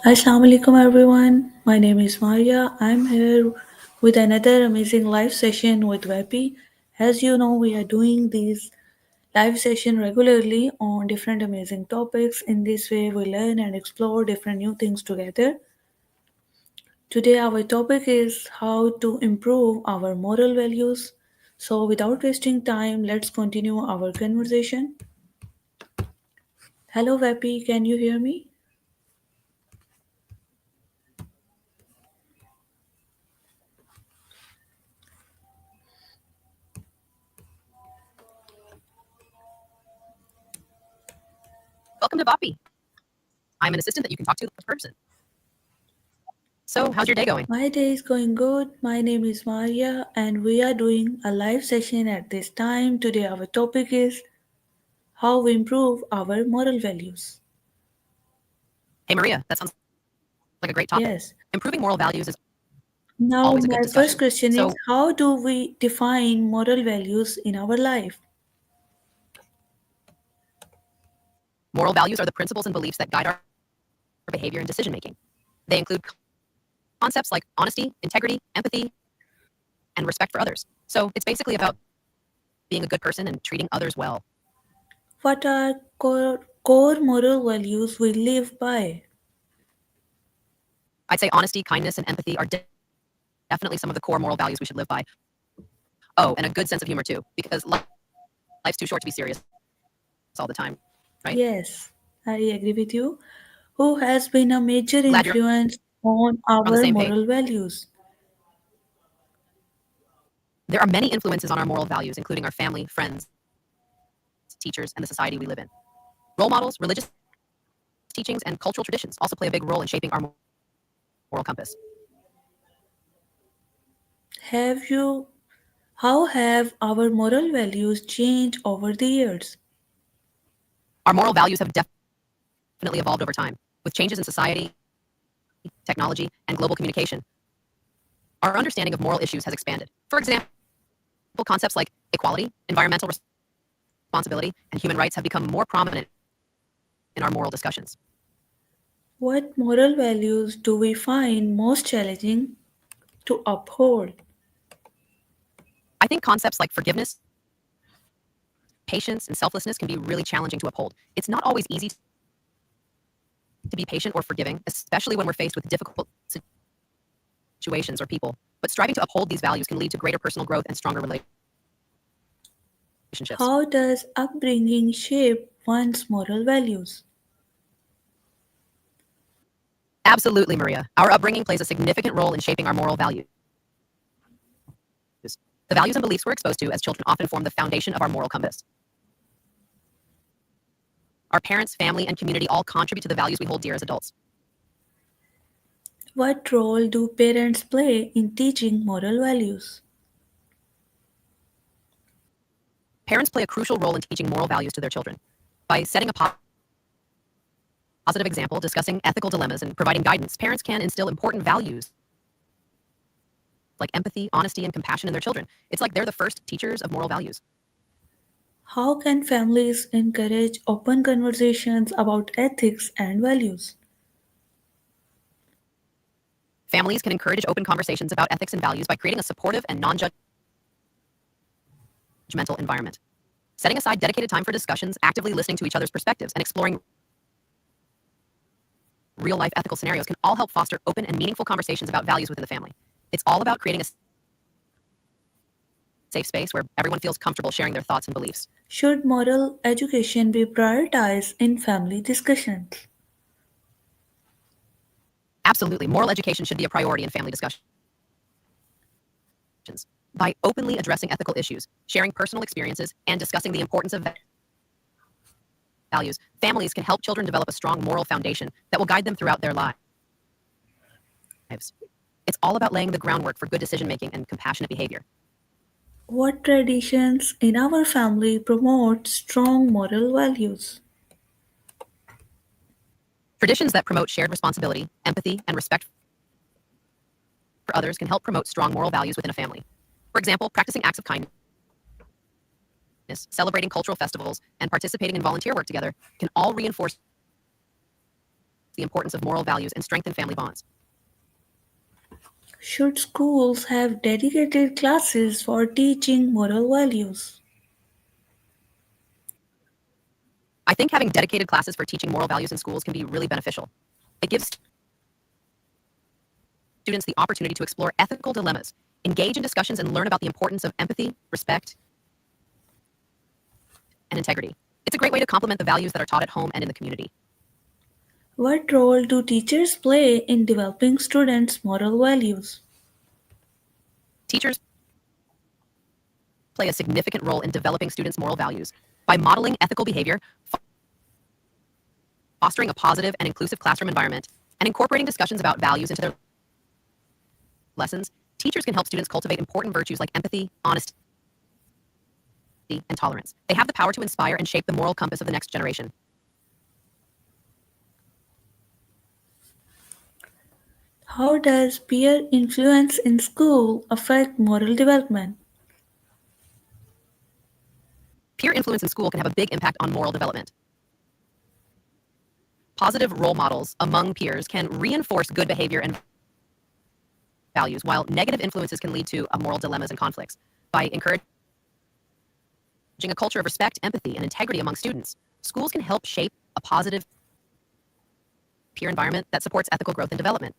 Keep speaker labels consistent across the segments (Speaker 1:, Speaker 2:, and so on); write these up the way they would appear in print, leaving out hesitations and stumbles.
Speaker 1: Assalamu alaikum everyone. My name is Maria. I'm here with another amazing live session with Vapi. As you know, we are doing these live session regularly on different amazing topics. In this way, we learn and explore different new things together. Today, our topic is how to improve our moral values. So, without wasting time, let's continue our conversation. Hello, Vapi. Can you hear me?
Speaker 2: Welcome to Vapi. I'm an assistant that you can talk to in person. So, how's your day going?
Speaker 1: My day is going good. My name is Maria, and we are doing a live session at this time. Today, our topic is how we improve our moral values.
Speaker 2: Hey, Maria, that sounds like a great topic.
Speaker 1: Yes.
Speaker 2: Improving moral values is
Speaker 1: Now,
Speaker 2: always a good
Speaker 1: my first
Speaker 2: discussion.
Speaker 1: question is
Speaker 2: So,
Speaker 1: how do we define moral values in our life?
Speaker 2: moral values are the principles and beliefs that guide our behavior and decision making. They include concepts like honesty, integrity, empathy, and respect for others. So, it's basically about being a good person and treating others well.
Speaker 1: What are core moral values we live by?
Speaker 2: I'd say honesty, kindness, and empathy are definitely some of the core moral values we should live by. Oh, and a good sense of humor too, because life's too short to be serious all the time, right?
Speaker 1: Yes, I agree with you. Who has been a major
Speaker 2: Glad you're
Speaker 1: influence on
Speaker 2: on the
Speaker 1: our
Speaker 2: same page.
Speaker 1: moral values?
Speaker 2: There are many influences on our moral values, including our family, friends, teachers, and the society we live in. Role models, religious teachings, and cultural traditions also play a big role in shaping our moral compass.
Speaker 1: Have you How have our moral values changed over the years?
Speaker 2: Our moral values have definitely evolved over time. With changes in society, technology, and global communication, our understanding of moral issues has expanded. For example, concepts like equality, environmental responsibility, and human rights have become more prominent in our moral discussions.
Speaker 1: What moral values do we find most challenging to uphold?
Speaker 2: I think concepts like forgiveness, patience, and selflessness can be really challenging to uphold. It's not always easy to be patient or forgiving, especially when we're faced with difficult situations or people. But striving to uphold these values can lead to greater personal growth and stronger relationships.
Speaker 1: How does upbringing shape one's moral values?
Speaker 2: Absolutely, Maria. Our upbringing plays a significant role in shaping our moral values. The values and beliefs we're exposed to as children often form the foundation of our moral compass. Our parents, family, and community all contribute to the values we hold dear as adults.
Speaker 1: What role do parents play in teaching moral values?
Speaker 2: Parents play a crucial role in teaching moral values to their children. By setting a positive example, discussing ethical dilemmas, and providing guidance, parents can instill important values like empathy, honesty, and compassion in their children. It's like they're the first teachers of moral values.
Speaker 1: How can families encourage open conversations about ethics and values?
Speaker 2: Families can encourage open conversations about ethics and values by creating a supportive and non-judgmental environment. Setting aside dedicated time for discussions, actively listening to each other's perspectives, and exploring real-life ethical scenarios can all help foster open and meaningful conversations about values within the family. It's all about creating a safe space where everyone feels comfortable sharing their thoughts and beliefs.
Speaker 1: Should moral education be prioritized in family discussions?
Speaker 2: Absolutely, moral education should be a priority in family discussions. By openly addressing ethical issues, sharing personal experiences, and discussing the importance of values, families can help children develop a strong moral foundation that will guide them throughout their lives. It's all about laying the groundwork for good decision making and compassionate behavior.
Speaker 1: What traditions in our family promote strong moral values?
Speaker 2: Traditions that promote shared responsibility, empathy, and respect for others can help promote strong moral values within a family. For example, practicing acts of kindness, celebrating cultural festivals, and participating in volunteer work together can all reinforce the importance of moral values and strengthen family bonds.
Speaker 1: Should schools have dedicated classes for teaching moral values?
Speaker 2: I think having dedicated classes for teaching moral values in schools can be really beneficial. It gives students the opportunity to explore ethical dilemmas, engage in discussions, and learn about the importance of empathy, respect, and integrity. It's a great way to complement the values that are taught at home and in the community.
Speaker 1: What role do teachers play in developing students' moral values?
Speaker 2: Teachers play a significant role in developing students' moral values by modeling ethical behavior, fostering a positive and inclusive classroom environment, and incorporating discussions about values into their lessons. Teachers can help students cultivate important virtues like empathy, honesty, and tolerance. They have the power to inspire and shape the moral compass of the next generation.
Speaker 1: How does peer influence in school affect moral development?
Speaker 2: Peer influence in school can have a big impact on moral development. Positive role models among peers can reinforce good behavior and values, while negative influences can lead to moral dilemmas and conflicts. By encouraging a culture of respect, empathy, and integrity among students, schools can help shape a positive peer environment that supports ethical growth and development.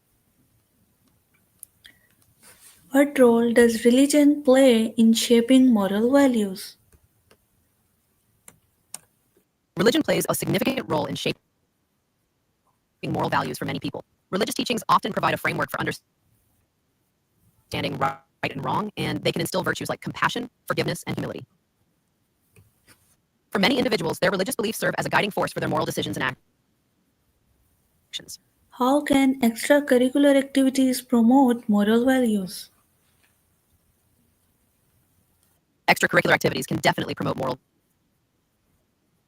Speaker 1: What role does religion play in shaping moral values?
Speaker 2: Religion plays a significant role in shaping moral values for many people. Religious teachings often provide a framework for understanding right and wrong, and they can instill virtues like compassion, forgiveness, and humility. For many individuals, their religious beliefs serve as a guiding force for their moral decisions and actions.
Speaker 1: How can extracurricular activities promote moral values?
Speaker 2: Extracurricular activities can definitely promote moral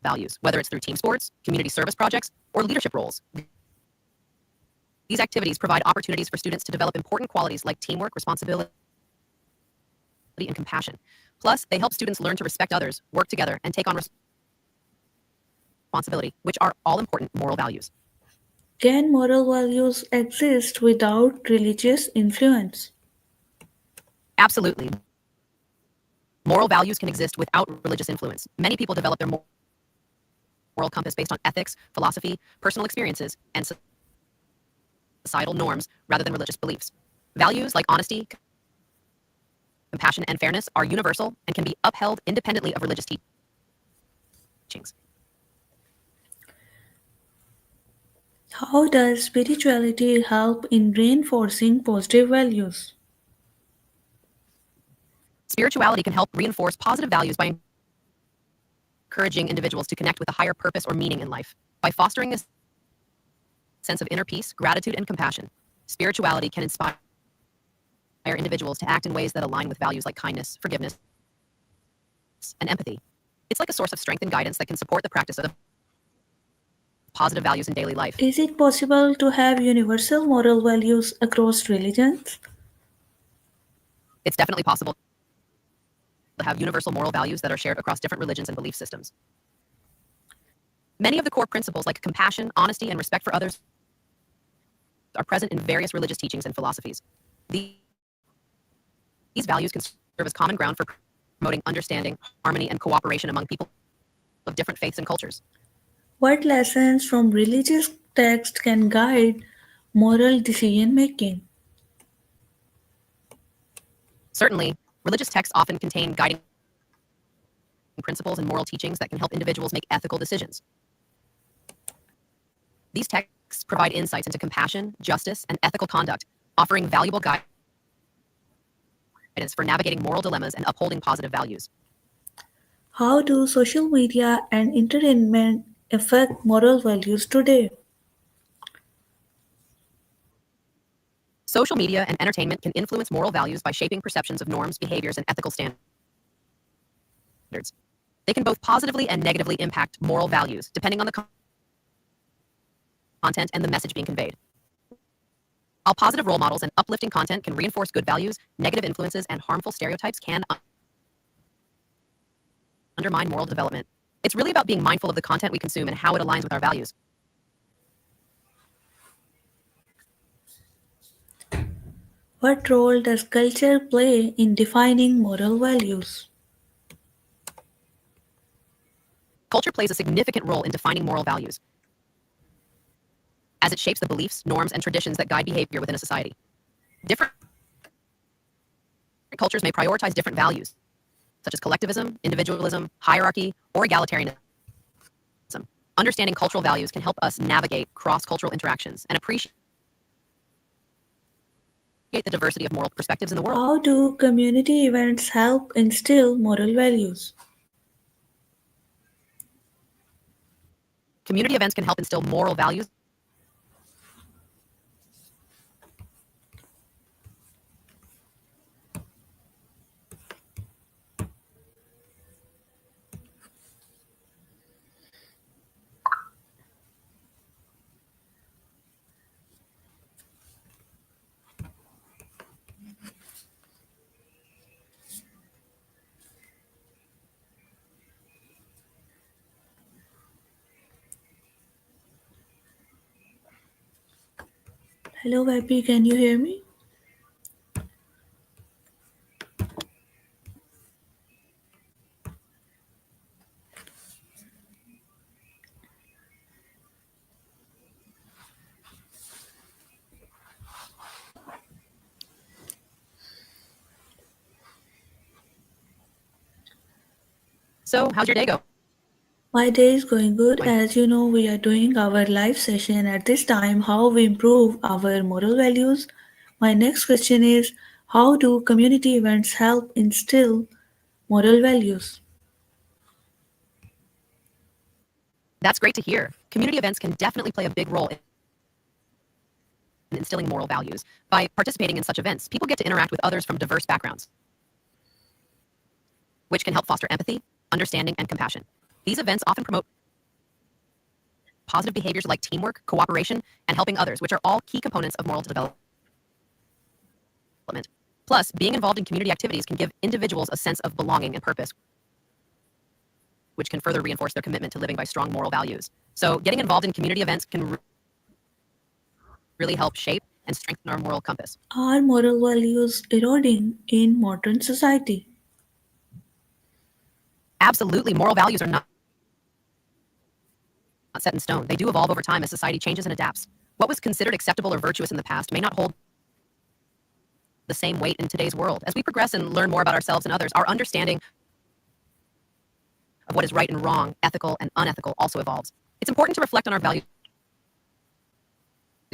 Speaker 2: values, whether it's through team sports, community service projects, or leadership roles. These activities provide opportunities for students to develop important qualities like teamwork, responsibility, and compassion. Plus, they help students learn to respect others, work together, and take on responsibility, which are all important moral values.
Speaker 1: Can moral values exist without religious influence?
Speaker 2: Absolutely. Moral values can exist without religious influence. Many people develop their moral compass based on ethics, philosophy, personal experiences, and societal norms rather than religious beliefs. Values like honesty, compassion, and fairness are universal and can be upheld independently of religious teachings.
Speaker 1: How does spirituality help in reinforcing positive values?
Speaker 2: Spirituality can help reinforce positive values by encouraging individuals to connect with a higher purpose or meaning in life. By fostering a sense of inner peace, gratitude, and compassion, spirituality can inspire individuals to act in ways that align with values like kindness, forgiveness, and empathy. It's like a source of strength and guidance that can support the practice of positive values in daily life.
Speaker 1: Is it possible to have universal moral values across religions?
Speaker 2: It's definitely possible to have universal moral values that are shared across different religions and belief systems. Many of the core principles like compassion, honesty, and respect for others are present in various religious teachings and philosophies. These values can serve as common ground for promoting understanding, harmony, and cooperation among people of different faiths and cultures.
Speaker 1: What lessons from religious texts can guide moral decision making?
Speaker 2: Certainly, religious texts often contain guiding principles and moral teachings that can help individuals make ethical decisions. These texts provide insights into compassion, justice, and ethical conduct, offering valuable guidance for navigating moral dilemmas and upholding positive values.
Speaker 1: How do social media and entertainment affect moral values today?
Speaker 2: Social media and entertainment can influence moral values by shaping perceptions of norms, behaviors, and ethical standards. They can both positively and negatively impact moral values, depending on the content and the message being conveyed. While positive role models and uplifting content can reinforce good values, negative influences and harmful stereotypes can undermine moral development. It's really about being mindful of the content we consume and how it aligns with our values.
Speaker 1: What role does culture play in defining moral values?
Speaker 2: Culture plays a significant role in defining moral values, as it shapes the beliefs, norms, and traditions that guide behavior within a society. Different cultures may prioritize different values, such as collectivism, individualism, hierarchy, or egalitarianism. Understanding cultural values can help us navigate cross-cultural interactions and appreciate the diversity of moral perspectives in the world.
Speaker 1: How do community events help instill moral values?
Speaker 2: Community events can help instill moral values
Speaker 1: Hello, Vapi, can you hear me?
Speaker 2: So, how's your day going?
Speaker 1: My day is going good. As you know, we are doing our live session at this time, how we improve our moral values. My next question is, how do community events help instill moral values?
Speaker 2: That's great to hear. Community events can definitely play a big role in instilling moral values. By participating in such events, people get to interact with others from diverse backgrounds, which can help foster empathy, understanding, and compassion. These events often promote positive behaviors like teamwork, cooperation, and helping others, which are all key components of moral development. Plus, being involved in community activities can give individuals a sense of belonging and purpose, which can further reinforce their commitment to living by strong moral values. So, getting involved in community events can really help shape and strengthen our moral compass.
Speaker 1: Are moral values eroding in modern society?
Speaker 2: Absolutely, moral values are not set in stone. They do evolve over time as society changes and adapts. What was considered acceptable or virtuous in the past may not hold the same weight in today's world. As we progress and learn more about ourselves and others, our understanding of what is right and wrong, ethical and unethical, also evolves. It's important to reflect on our values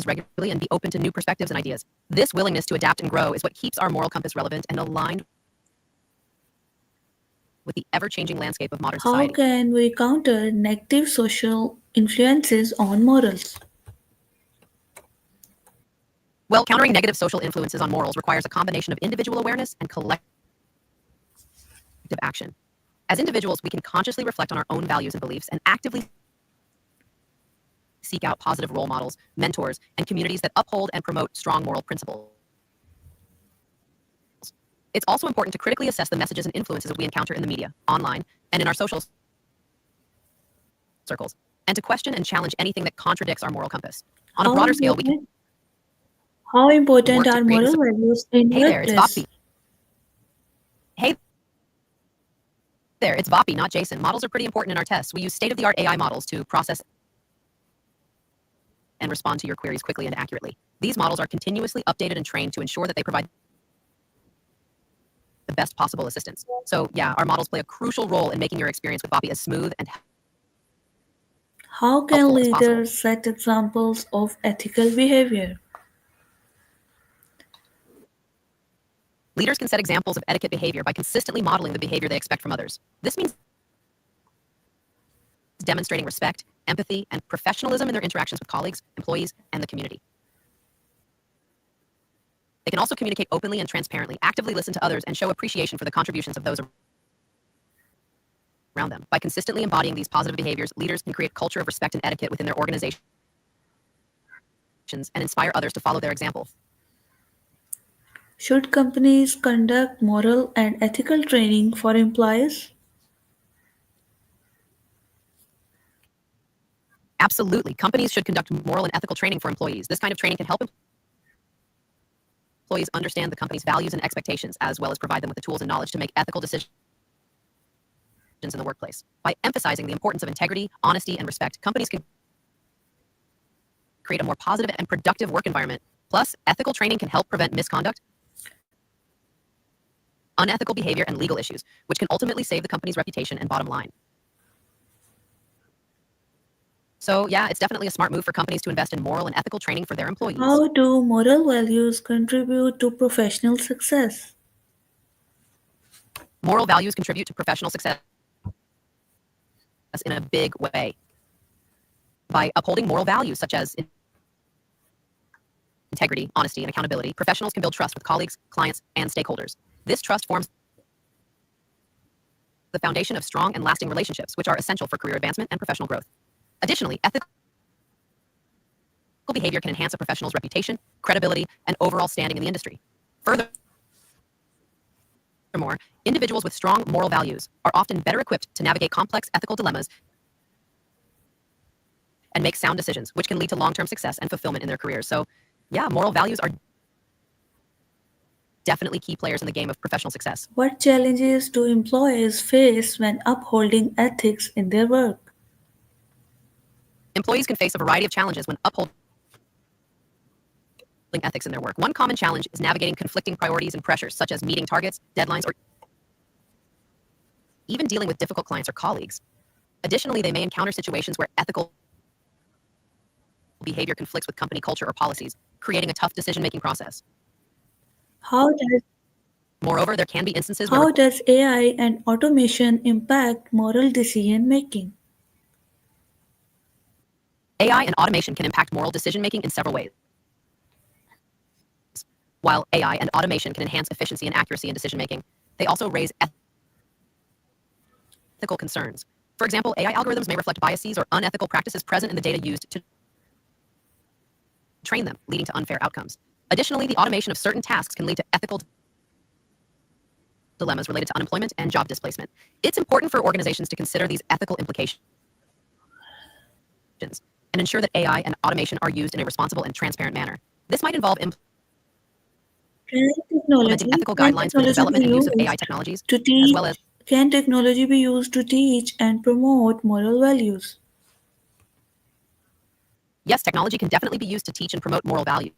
Speaker 2: regularly and be open to new perspectives and ideas. This willingness to adapt and grow is what keeps our moral compass relevant and aligned with the ever-changing landscape of modern
Speaker 1: How
Speaker 2: society.
Speaker 1: can we counter negative social influences on morals?
Speaker 2: Well, countering negative social influences on morals requires a combination of individual awareness and collective action. As individuals, we can consciously reflect on our own values and beliefs and actively seek out positive role models, mentors, and communities that uphold and promote strong moral principles. It's also important to critically assess the messages and influences we encounter in the media, online, and in our social circles, and to question and challenge anything that contradicts our moral compass. On a
Speaker 1: How
Speaker 2: broader scale, we can
Speaker 1: important, how important
Speaker 2: work to
Speaker 1: are
Speaker 2: create
Speaker 1: moral values in
Speaker 2: Hey there, it's
Speaker 1: workplace?
Speaker 2: Vapi. Hey there, it's Vapi, not Jason. Models are pretty important in our tests. We use state-of-the-art AI models to process and respond to your queries quickly and accurately. These models are continuously updated and trained to ensure that they provide the best possible assistance. So yeah, our models play a crucial role in making your experience with Vapi as smooth and
Speaker 1: How can
Speaker 2: helpful as possible.
Speaker 1: leaders set examples of ethical behavior?
Speaker 2: Leaders can set examples of etiquette behavior by consistently modeling the behavior they expect from others. This means demonstrating respect, empathy, and professionalism in their interactions with colleagues, employees, and the community. They can also communicate openly and transparently, actively listen to others, and show appreciation for the contributions of those around them. By consistently embodying these positive behaviors, leaders can create a culture of respect and etiquette within their organizations and inspire others to follow their example.
Speaker 1: Should companies conduct moral and ethical training for employees?
Speaker 2: Absolutely. Companies should conduct moral and ethical training for employees. This kind of training can help employees understand the company's values and expectations, as well as provide them with the tools and knowledge to make ethical decisions in the workplace. By emphasizing the importance of integrity, honesty, and respect, companies can create a more positive and productive work environment. Plus, ethical training can help prevent misconduct, unethical behavior, and legal issues, which can ultimately save the company's reputation and bottom line. So yeah, it's definitely a smart move for companies to invest in moral and ethical training for their employees.
Speaker 1: How do moral values contribute to professional success?
Speaker 2: Moral values contribute to professional success in a big way. By upholding moral values such as integrity, honesty, and accountability, professionals can build trust with colleagues, clients, and stakeholders. This trust forms the foundation of strong and lasting relationships, which are essential for career advancement and professional growth. Additionally, ethical behavior can enhance a professional's reputation, credibility, and overall standing in the industry. Furthermore, individuals with strong moral values are often better equipped to navigate complex ethical dilemmas and make sound decisions, which can lead to long-term success and fulfillment in their careers. So, yeah, moral values are definitely key players in the game of professional success.
Speaker 1: What challenges do employees face when upholding ethics in their work?
Speaker 2: Employees can face a variety of challenges when upholding ethics in their work. One common challenge is navigating conflicting priorities and pressures, such as meeting targets, deadlines, or even dealing with difficult clients or colleagues. Additionally, they may encounter situations where ethical behavior conflicts with company culture or policies, creating a tough decision-making process.
Speaker 1: How does
Speaker 2: Moreover, there can be instances where
Speaker 1: How does AI and automation impact moral decision making?
Speaker 2: AI and automation can impact moral decision-making in several ways. While AI and automation can enhance efficiency and accuracy in decision-making, they also raise ethical concerns. For example, AI algorithms may reflect biases or unethical practices present in the data used to train them, leading to unfair outcomes. Additionally, the automation of certain tasks can lead to ethical dilemmas related to unemployment and job displacement. It's important for organizations to consider these ethical implications and ensure that AI and automation are used in a responsible and transparent manner. This might involve
Speaker 1: Can
Speaker 2: implementing ethical guidelines for the development and use of AI technologies, as well as
Speaker 1: Can technology be used to teach and promote moral values?
Speaker 2: yes, technology can definitely be used to teach and promote moral values.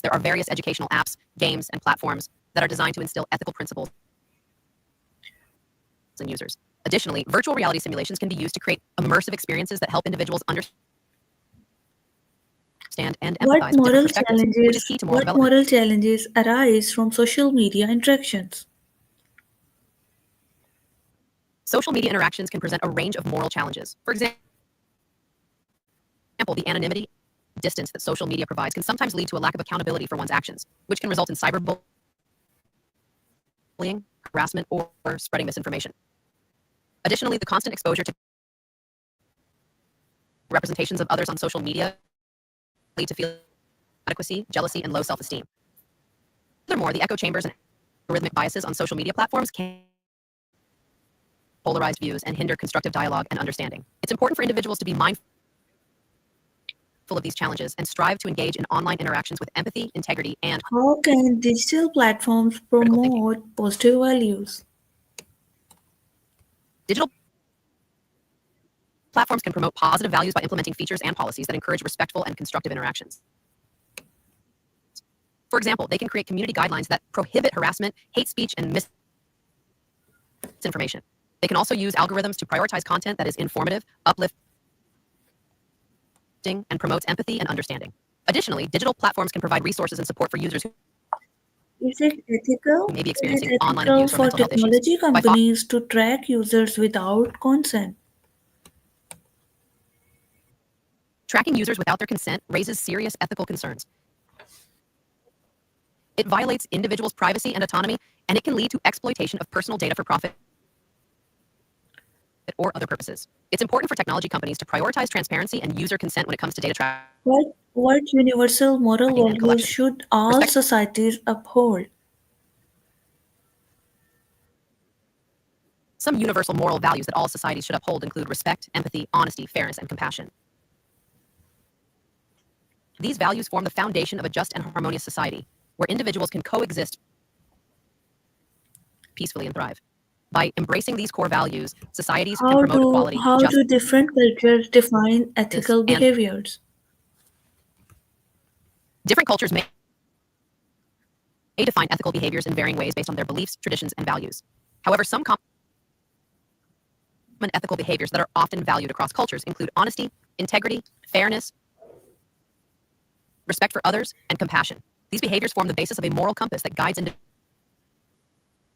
Speaker 2: There are various educational apps, games, and platforms that are designed to instill ethical principles in users. Additionally, virtual reality simulations can be used to create immersive experiences that help individuals understand and empathize with different perspectives, which is key to moral development.
Speaker 1: Moral challenges arise from social media interactions?
Speaker 2: Social media interactions can present a range of moral challenges. For example, the anonymity, distance that social media provides can sometimes lead to a lack of accountability for one's actions, which can result in cyberbullying, harassment, or spreading misinformation. Additionally, the constant exposure to representations of others on social media lead to feeling inadequacy, jealousy, and low self-esteem. Furthermore, the echo chambers and algorithmic biases on social media platforms can polarized views and hinder constructive dialogue and understanding. It's important for individuals to be mindful of these challenges and strive to engage in online interactions with empathy, integrity, and
Speaker 1: How can digital platforms
Speaker 2: critical thinking.
Speaker 1: promote positive values?
Speaker 2: Digital platforms can promote positive values by implementing features and policies that encourage respectful and constructive interactions. For example, they can create community guidelines that prohibit harassment, hate speech, and misinformation. They can also use algorithms to prioritize content that is informative, uplifting, and promotes empathy and understanding. Additionally, digital platforms can provide resources and support for users who
Speaker 1: Is it ethical?
Speaker 2: may be
Speaker 1: Is
Speaker 2: experiencing
Speaker 1: it
Speaker 2: online
Speaker 1: ethical
Speaker 2: abuse or
Speaker 1: for
Speaker 2: mental health issues.
Speaker 1: technology
Speaker 2: By
Speaker 1: companies to track users without consent?
Speaker 2: tracking users without their consent raises serious ethical concerns. It violates individuals' privacy and autonomy, and it can lead to exploitation of personal data for profit or other purposes. It's important for technology companies to prioritize transparency and user consent when it comes to data tracking
Speaker 1: What universal moral
Speaker 2: and
Speaker 1: values
Speaker 2: collection.
Speaker 1: should all
Speaker 2: Respect
Speaker 1: societies uphold?
Speaker 2: Some universal moral values that all societies should uphold include respect, empathy, honesty, fairness, and compassion. These values form the foundation of a just and harmonious society, where individuals can coexist peacefully and thrive. By embracing these core values, societies can promote equality,
Speaker 1: How do
Speaker 2: justice,
Speaker 1: different cultures define ethical
Speaker 2: and
Speaker 1: behaviors?
Speaker 2: different cultures may define ethical behaviors in varying ways based on their beliefs, traditions, and values. However, some common ethical behaviors that are often valued across cultures include honesty, integrity, fairness, respect for others, and compassion. These behaviors form the basis of a moral compass that guides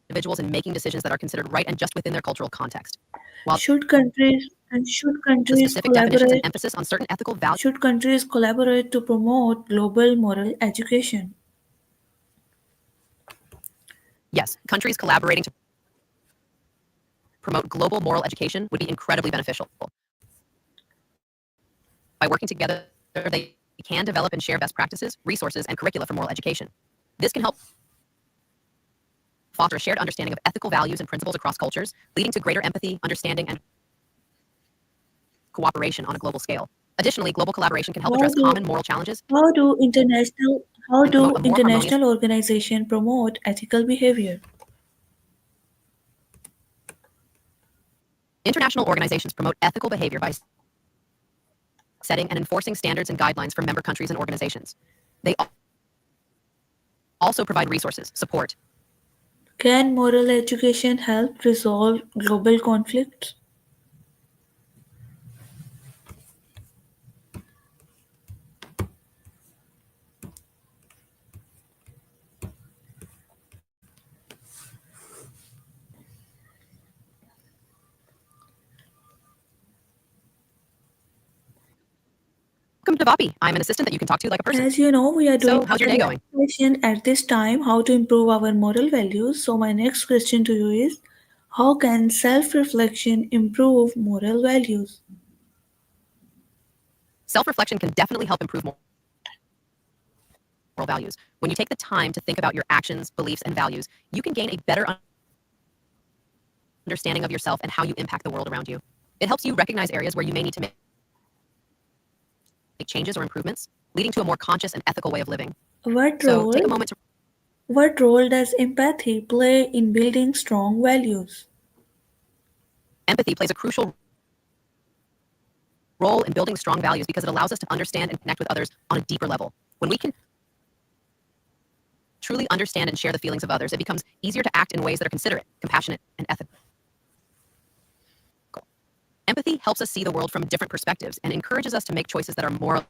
Speaker 2: individuals in making decisions that are considered right and just within their cultural context. While
Speaker 1: Should
Speaker 2: the
Speaker 1: countries
Speaker 2: specific definitions and
Speaker 1: collaborate
Speaker 2: emphasis on certain ethical values,
Speaker 1: should countries collaborate to promote global moral education?
Speaker 2: yes, countries collaborating to promote global moral education would be incredibly beneficial. By working together, they can develop and share best practices, resources, and curricula for moral education. This can help foster a shared understanding of ethical values and principles across cultures, leading to greater empathy, understanding, and cooperation on a global scale. Additionally, global collaboration can help
Speaker 1: How
Speaker 2: address
Speaker 1: do
Speaker 2: common moral challenges
Speaker 1: how do international how
Speaker 2: and promote
Speaker 1: do
Speaker 2: a more harmonious.
Speaker 1: international organizations promote ethical behavior?
Speaker 2: International organizations promote ethical behavior by setting and enforcing standards and guidelines for member countries and organizations. They also provide resources, support.
Speaker 1: Can moral education help resolve global conflicts?
Speaker 2: Welcome to Vapi. I'm an assistant that you can talk to like a person.
Speaker 1: As you know, we are doing
Speaker 2: So, how's your
Speaker 1: our
Speaker 2: day
Speaker 1: live
Speaker 2: going?
Speaker 1: session at this time, how to improve our moral values. So my next question to you is, how can self-reflection improve moral values?
Speaker 2: Self reflection can definitely help improve moral values. When you take the time to think about your actions, beliefs, and values, you can gain a better understanding of yourself and how you impact the world around you. It helps you recognize areas where you may need to make changes or improvements, leading to a more conscious and ethical way of living.
Speaker 1: What
Speaker 2: So take a
Speaker 1: role
Speaker 2: moment to
Speaker 1: what role does empathy play in building strong values?
Speaker 2: empathy plays a crucial role in building strong values because it allows us to understand and connect with others on a deeper level. When we can truly understand and share the feelings of others, it becomes easier to act in ways that are considerate, compassionate, and ethical. Empathy helps us see the world from different perspectives and encourages us to make choices that are more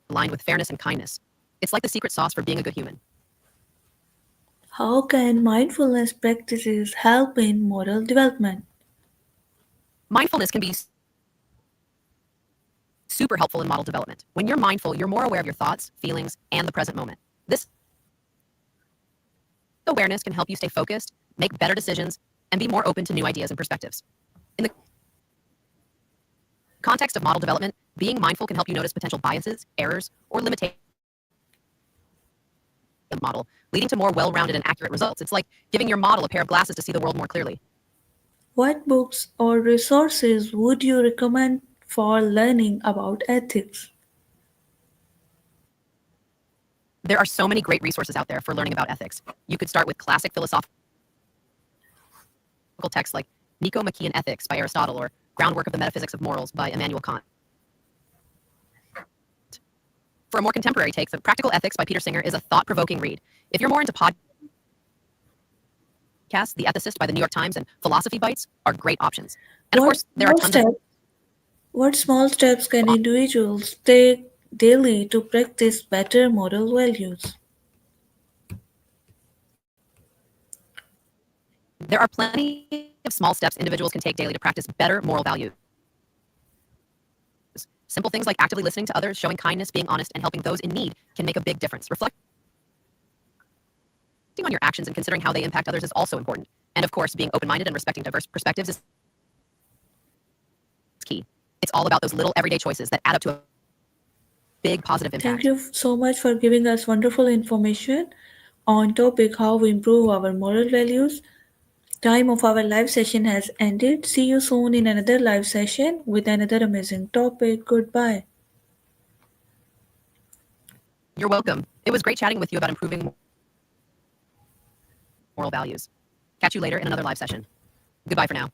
Speaker 2: aligned with fairness and kindness. It's like the secret sauce for being a good human.
Speaker 1: How can mindfulness practices help in moral development?
Speaker 2: Mindfulness can be super helpful in model development. When you're mindful, you're more aware of your thoughts, feelings, and the present moment. This awareness can help you stay focused, make better decisions, and be more open to new ideas and perspectives. In the context of model development, being mindful can help you notice potential biases, errors, or limitations of the model, leading to more well-rounded and accurate results. It's like giving your model a pair of glasses to see the world more clearly.
Speaker 1: What books or resources would you recommend for learning about ethics?
Speaker 2: There are so many great resources out there for learning about ethics. You could start with classic philosophical texts like Nicomachean Ethics by Aristotle or Groundwork of the Metaphysics of Morals by Immanuel Kant. For a more contemporary take, The Practical Ethics by Peter Singer is a thought-provoking read. If you're more into podcasts, The Ethicist by the New York Times and Philosophy Bites are great options. And of
Speaker 1: What
Speaker 2: course, there are
Speaker 1: small
Speaker 2: tons of
Speaker 1: steps what small steps can individuals take daily to practice better moral values?
Speaker 2: there are plenty of small steps individuals can take daily to practice better moral values. Simple things like actively listening to others, showing kindness, being honest, and helping those in need can make a big difference. Reflecting on your actions and considering how they impact others is also important. And of course, being open-minded and respecting diverse perspectives is key. It's all about those little everyday choices that add up to a big positive
Speaker 1: Thank
Speaker 2: impact.
Speaker 1: you so much for giving us wonderful information on topic how we improve our moral values. Time of our live session has ended. See you soon in another live session with another amazing topic. Goodbye.
Speaker 2: You're welcome. It was great chatting with you about improving moral values. Catch you later in another live session. Goodbye for now.